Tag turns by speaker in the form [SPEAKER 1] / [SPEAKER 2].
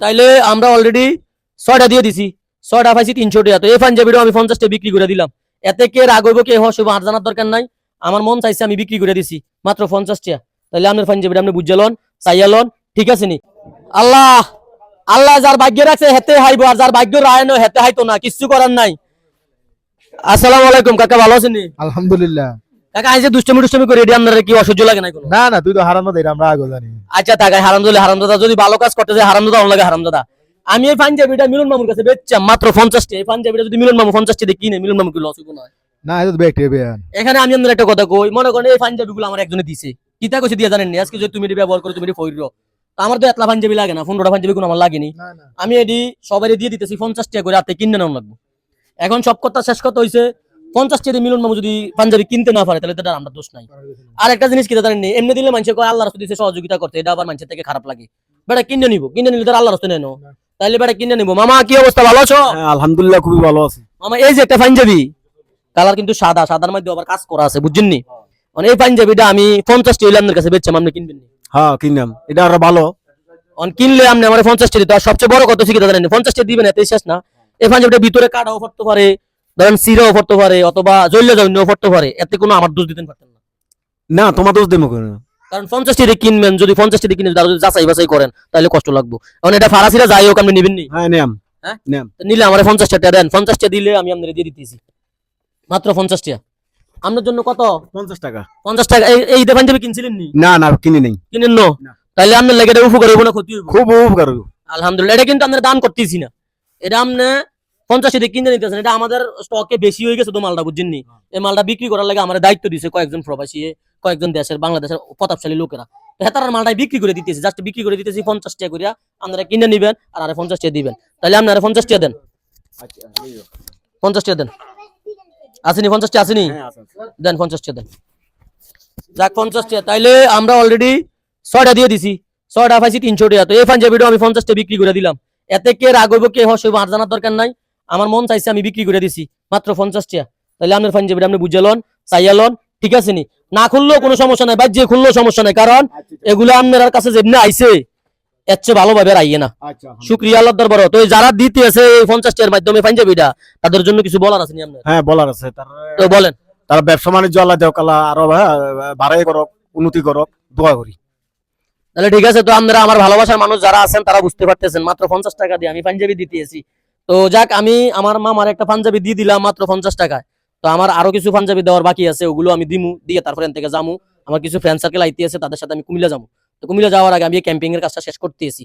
[SPEAKER 1] তাইলে আমরা অলরেডি 6টা দিয়ে দিছি, 6টা পাইছি 300 টাকা। তো এই পাঞ্জাবিটাও আমি 50 টাকা বিক্রি করে দিলাম। এতে কে রাগ হইব কে হস হইব আর জানার দরকার নাই। আমার মন চাইছে আমি বিক্রি করে দিছি মাত্র 50 টাকা। তাইলে আপনার পাঞ্জাবিটা আপনি বুঝে লন, চাইয়া লন, ঠিক আছে নি? আল্লাহ আল্লাহ যার ভাগ্যে রাখছে হেতে হাইবো, আর যার ভাগ্য রায়নো হেতে হাইতো না, কিচ্ছু করার নাই। আসসালামু আলাইকুম কাকা, ভালো আছেন নি?
[SPEAKER 2] আলহামদুলিল্লাহ।
[SPEAKER 1] কাকা এই যে দুষ্টমি করে এটি আপনার কি অসহ্য লাগে না কোনো?
[SPEAKER 2] না না, তুই তো হারানো দেই আমরা আগে জানি।
[SPEAKER 1] আচ্ছা তাকাই হারামদাদা যদি ভালো কাজ করতে যায় হারামদাদা অন লাগে হারামদাদা। আমি এই পাঞ্জাবিটা মিলন মামুর কাছে বেচলাম মাত্র 50 টাকা। এই পাঞ্জাবিটা যদি মিলন মামু 50 টাকা কিনে মিলন মামু কি লস হইব না?
[SPEAKER 2] না, এটা তো ব্যক্তি বেয়ান।
[SPEAKER 1] এখানে আমি আপনার একটা কথা কই, মনে করেন এই পাঞ্জাবিগুলো আমার একজনে দিছে, কিতা কইছে দিয়ে জানেন নি? আজকে যদি তুমি এটি ব্যবহার করো তুমি এটি ফইরো, তো আমার তো এতলা পাঞ্জাবি লাগে না, 15টা পাঞ্জাবি কোনো আমার লাগেনি।
[SPEAKER 2] না না,
[SPEAKER 1] আমি এটি সবাই দিয়ে দিতেছি 50 টাকা করে, আপনি কিনে নেওয়া লাগবে। এখন সব কথা শেষ কথা হইছে 50 টাকা দিয়ে মিলন মামু যদি পাঞ্জাবি কিনতে না পারে তাহলে তো এটা আমরা দোষ নাই। আর একটা জিনিস কিতা জানেন নি, এমনি দিলে মানুষে কয় আল্লাহর রাস্তায় দিছে সহযোগিতা করতে, এটা আবার মানুষের থেকে খারাপ লাগে। বেটা কিনে নিব, কিনে নিলে তো আল্লাহর রাস্তায় নেনো, তাইলে বেটা কিনে নিব। মামা কি অবস্থা, ভালো আছো?
[SPEAKER 3] আলহামদুলিল্লাহ, খুবই ভালো আছি।
[SPEAKER 1] মামা এই যে একটা পাঞ্জাবি, কালার কিন্তু সাদা, সাদার মধ্যে আবার কাজ করা আছে, বুঝছেন নি? মানে এই পাঞ্জাবিটা আমি 50 টাকা আপনার কাছে বেচলাম, আপনি কিনবেন নি?
[SPEAKER 3] হ্যাঁ, কিনলাম, এটা আরো ভালো।
[SPEAKER 1] কিনলে আপনি আমার 50 টাকা দিতে। আর সবচেয়ে বড় কথা শিখে জানেন 50 টাকা দিবেন এতে শেষ না। এই পাঞ্জাবিটা ভিতরে কাটাও পড়তে পারে, ধরেন সিরাও পড়তে পারে, অথবা জল্লে জন্যও পড়তে পারে, এতে কোনো আমার দোষ দিতেন পারতেন না।
[SPEAKER 3] না, তোমার দোষ দেবো কেন?
[SPEAKER 1] কারণ 50 টাকা কিনবেন, যদি 50 টাকা কিনে যদি যাচাই বাছাই করেন তাহলে কষ্ট লাগবে। কারণ এটা ফারাসিরা যাই হোক আপনি নিবেন নি?
[SPEAKER 3] হ্যাঁ, নিলাম।
[SPEAKER 1] হ্যাঁ
[SPEAKER 3] নিলাম।
[SPEAKER 1] তো নিলে আমার 50 টাকা দেন, 50 টাকা দিলে আমি আপনাদের দিয়ে দিতেছি মাত্র 50 টাকা। আপনার জন্য কত?
[SPEAKER 3] 50 টাকা।
[SPEAKER 1] 50 টাকা। এই ঈদে পাঞ্জাবি কিনছিলেন নি?
[SPEAKER 3] না না, কিনি নেই।
[SPEAKER 1] কিনেন নো?
[SPEAKER 3] না।
[SPEAKER 1] তাহলে আপনার লাগে এটা উপকার হইব না ক্ষতি হইব?
[SPEAKER 3] খুব উপকার হইব।
[SPEAKER 1] আলহামদুলিল্লাহ। এটা কিন্তু আমরা দান করতেছি না, এটা আপনি 50 টাকা কিনে নিতেছেন। এটা আমাদের স্টকে বেশি হয়ে গেছে তো মালটা, বুঝছেন নি? এই মালটা বিক্রি করার লাগে আমার দায়িত্ব দিয়েছে কয়েকজন প্রবাসী, কয়েকজন দেশের বাংলাদেশের প্রতাপশালী লোকেরা। হেতার মালটা বিক্রি করে দিতেছি, জাস্ট বিক্রি করে দিতেছি 50 টাকা করিয়া। আপনারা কিনে নিবেন আর 50 টাকা দিবেন। তাহলে আপনারা 50 টাকা দেন, 50 টাকা দেন। আসেনি 50 টাকা আসেনি? দেন 50 টাকা দেন। যাক 50 টাকা। তাইলে আমরা অলরেডি 6টা দিয়ে দিছি, 6টা পাইছি 300 টাকা। তো এই পাঞ্জাবিটাও আমি 50 টাকা বিক্রি করে দিলাম। এতে কে রাগ হইব কে হস হইব আর জানার দরকার নাই। আমার মন চাইছে আমি বিক্রি করে দিছি মাত্র 50 টাকা। তাহলে আপনার পাঞ্জাবিটা আপনি বুঝে লন, চাইয়া লন, ঠিক আছে নি? না খুললেও কোনো সমস্যা নাই, বাদ যে খুললেও সমস্যা নাই, কারণ এগুলো আপনার কাছে যেমনি আইছে এর চেয়ে ভালোভাবে আর আইয়ে না। শুকরিয়া আল্লাহর দরবারে। তো যারা দিতে আছে এই 50 টাকার মাধ্যমে পাঞ্জাবিটা, তাদের জন্য কিছু বলার আছে নি আপনার?
[SPEAKER 3] হ্যাঁ, বলার আছে।
[SPEAKER 1] তো বলেন।
[SPEAKER 3] তারা ব্যবসা বাণিজ্য আল্লাহ দেও কালা আরো বাড়াই করক, উন্নতি করক, দোয়া করি।
[SPEAKER 1] তাহলে ঠিক আছে। তো আপনারা আমার ভালোবাসার মানুষ যারা আছেন তারা বুঝতে পারতেছেন মাত্র 50 টাকা দিয়ে আমি পাঞ্জাবি দিতেছি। তো যাক, আমি আমার মামার একটা পাঞ্জাবি দিয়ে দিলাম মাত্র 50 টাকায়। তো আমার আরো কিছু পাঞ্জাবি দেওয়ার বাকি আছে, ওগুলো আমি দিমু, দিয়ে তারপরে এখান থেকে যামু। আমার কিছু ফ্রেন্ড সার্কেল আইতে আছে, তাদের সাথে আমি কুমিল্লা যাবো। তো কুমিল্লা যাওয়ার আগে আমি ক্যাম্পিং এর কাজটা শেষ করতেছি।